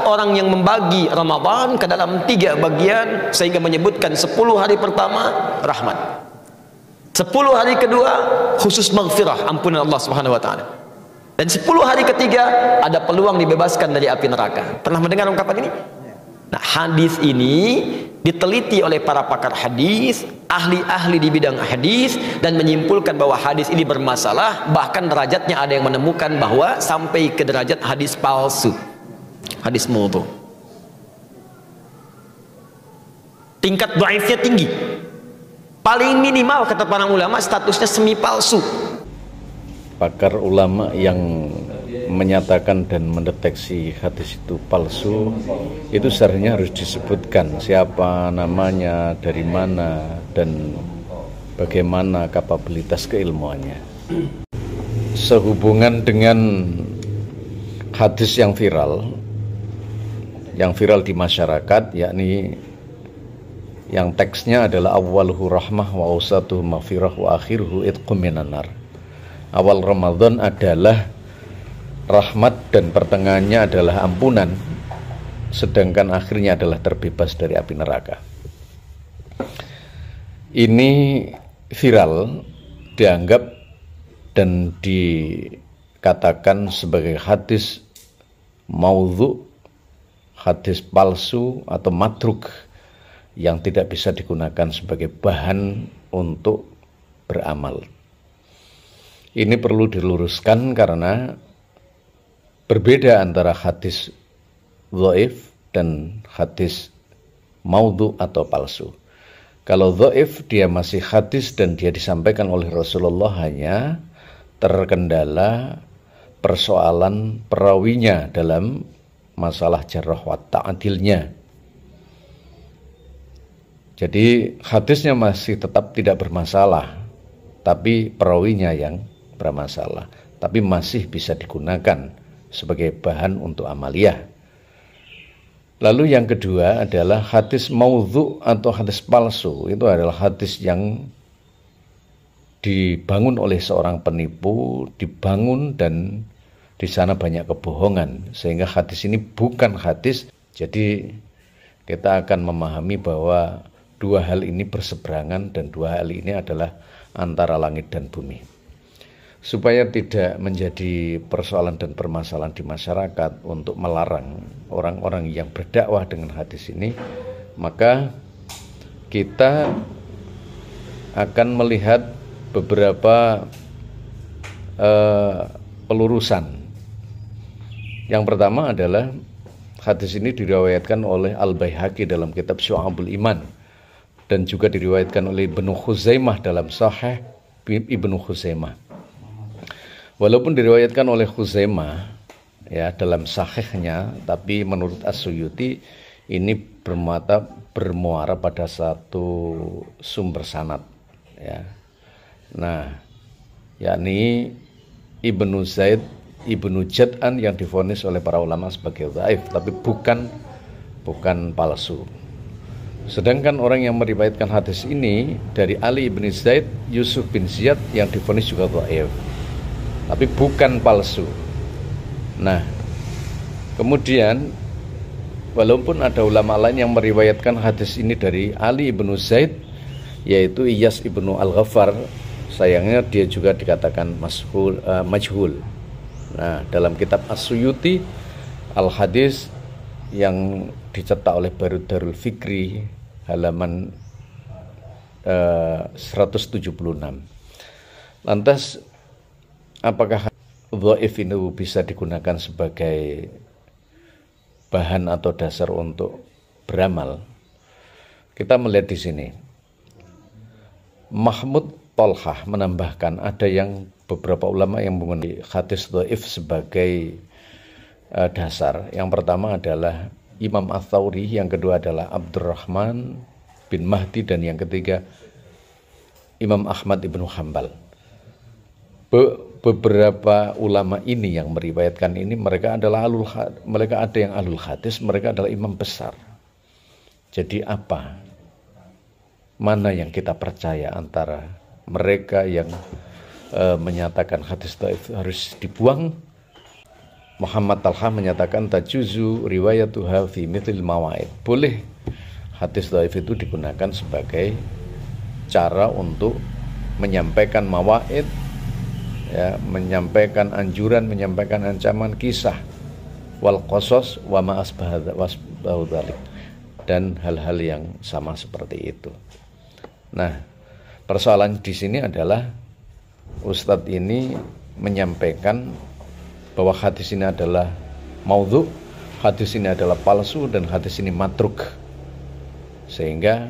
orang yang membagi Ramadan ke dalam 3 bagian, sehingga menyebutkan 10 hari pertama rahmat, 10 hari kedua khusus maghfirah, ampunan Allah Subhanahu wa taala, dan 10 hari ketiga ada peluang dibebaskan dari api neraka. Pernah mendengar ungkapan ini? Nah, hadis ini diteliti oleh para pakar hadis, ahli-ahli di bidang hadis, dan menyimpulkan bahwa hadis ini bermasalah. Bahkan derajatnya ada yang menemukan bahwa sampai ke derajat hadis palsu, hadis maudhu. Tingkat dhaifnya tinggi. Paling minimal kata para ulama statusnya semi palsu. Pakar ulama yang menyatakan dan mendeteksi hadis itu palsu, itu seharusnya harus disebutkan siapa namanya, dari mana, dan bagaimana kapabilitas keilmuannya. Sehubungan dengan hadis yang viral di masyarakat, yakni yang teksnya adalah awwaluhu rahmah wa awsatuhu maghfirah wa akhiruhu itqum minan nar. Awal Ramadan adalah rahmat dan pertengahannya adalah ampunan, sedangkan akhirnya adalah terbebas dari api neraka. Ini viral, dianggap dan dikatakan sebagai hadis maudhu, hadis palsu atau matruk yang tidak bisa digunakan sebagai bahan untuk beramal. Ini perlu diluruskan karena berbeda antara hadis dhaif dan hadis maudhu atau palsu. Kalau dhaif dia masih hadis dan dia disampaikan oleh Rasulullah, hanya terkendala persoalan perawinya dalam masalah jarh wa ta'dilnya. Jadi hadisnya masih tetap tidak bermasalah, tapi perawinya yang bermasalah, tapi masih bisa digunakan sebagai bahan untuk amaliyah. Lalu yang kedua adalah hadis maudhu atau hadis palsu. Itu adalah hadis yang dibangun oleh seorang penipu, dibangun dan di sana banyak kebohongan, sehingga hadis ini bukan hadis. Jadi kita akan memahami bahwa dua hal ini berseberangan dan dua hal ini adalah antara langit dan bumi. Supaya tidak menjadi persoalan dan permasalahan di masyarakat untuk melarang orang-orang yang berdakwah dengan hadis ini, maka kita akan melihat beberapa pelurusan. Yang pertama adalah hadis ini diriwayatkan oleh Al-Baihaqi dalam kitab Syu'abul Iman, dan juga diriwayatkan oleh Ibnu Khuzaimah dalam Sahih Ibnu Khuzaimah. Walaupun diriwayatkan oleh Khuzaimah ya dalam sahihnya, tapi menurut As-Suyuti ini bermuara pada satu sumber sanad ya. Nah, yakni Ibnu Zaid Ibnu Jad'an yang divonis oleh para ulama sebagai dhaif, tapi bukan palsu. Sedangkan orang yang meriwayatkan hadis ini dari Ali bin Zaid, Yusuf bin Ziyad yang divonis juga dhaif, tapi bukan palsu. Nah, kemudian walaupun ada ulama lain yang meriwayatkan hadis ini dari Ali bin Zaid, yaitu Iyas ibnu Al-Ghaffar, sayangnya dia juga dikatakan majhul. Nah, dalam kitab As-Suyuti Al-Hadis yang dicetak oleh Darul Fikri halaman 176. Lantas apakah dhaif ini bisa digunakan sebagai bahan atau dasar untuk beramal? Kita melihat di sini. Mahmud Tolhah menambahkan ada yang beberapa ulama yang menggunakan hadis dhaif sebagai dasar. Yang pertama adalah Imam Ats-Tsauri, yang kedua adalah Abdurrahman bin Mahdi, dan yang ketiga Imam Ahmad ibnu Hanbal. Beberapa ulama ini yang meriwayatkan ini, mereka ada yang ahlul hadis, mereka adalah imam besar. Jadi mana yang kita percaya antara mereka yang menyatakan hadis dhaif harus dibuang, Muhammad Talha menyatakan tajuzu riwayatuha fi mithlil mawaid. Boleh hadis dhaif itu digunakan sebagai cara untuk menyampaikan mawaid, ya, menyampaikan anjuran, menyampaikan ancaman, kisah, wal qasas wa ma asbahu dzalik, dan hal-hal yang sama seperti itu. Nah, persoalan di sini adalah Ustadz ini menyampaikan bahwa hadis ini adalah maudhu, hadis ini adalah palsu, dan hadis ini matruk. Sehingga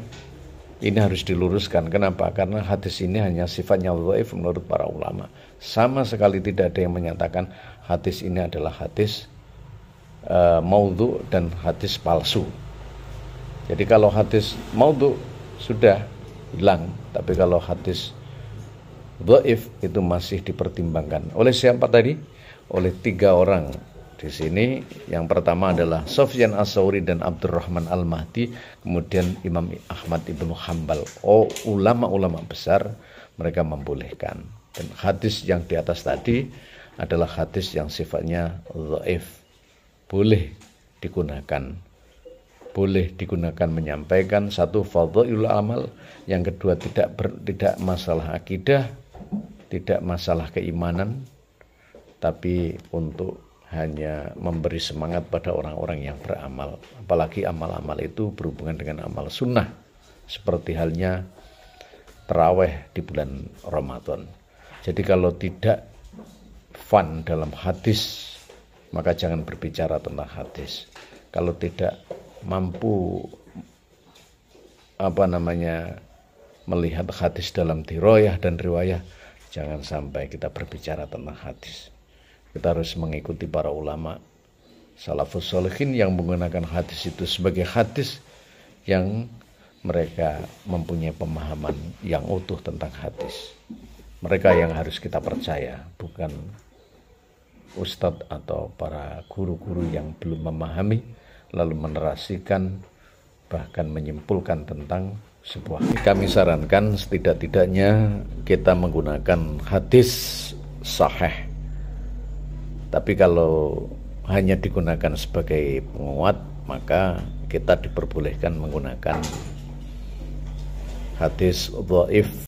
ini harus diluruskan. Kenapa? Karena hadis ini hanya sifatnya dhaif menurut para ulama. Sama sekali tidak ada yang menyatakan hadis ini adalah hadis maudhu dan hadis palsu. Jadi kalau hadis maudhu sudah hilang, tapi kalau hadis dhaif itu masih dipertimbangkan. Oleh siapa tadi? Oleh 3 orang di sini. Yang pertama adalah Sufyan Ats-Tsauri dan Abdurrahman Al-Mahdi, kemudian Imam Ahmad Ibnu Hanbal. Ulama-ulama besar, mereka membolehkan. Dan hadis yang di atas tadi adalah hadis yang sifatnya dhaif. Boleh digunakan. Boleh digunakan menyampaikan satu fadhailul amal, yang kedua tidak masalah akidah, tidak masalah keimanan, tapi untuk hanya memberi semangat pada orang-orang yang beramal. Apalagi amal-amal itu berhubungan dengan amal sunnah, seperti halnya tarawih di bulan Ramadan. Jadi kalau tidak fun dalam hadis, maka jangan berbicara tentang hadis. Kalau tidak mampu melihat hadis dalam diroyah dan riwayah, jangan sampai kita berbicara tentang hadis. Kita harus mengikuti para ulama salafus sholihin yang menggunakan hadis itu sebagai hadis yang mereka mempunyai pemahaman yang utuh tentang hadis. Mereka yang harus kita percaya, bukan ustadz atau para guru-guru yang belum memahami lalu menerasikan, bahkan menyimpulkan tentang sebuah. Kami sarankan setidak-tidaknya kita menggunakan hadis sahih. Tapi kalau hanya digunakan sebagai penguat, maka kita diperbolehkan menggunakan hadis dhaif.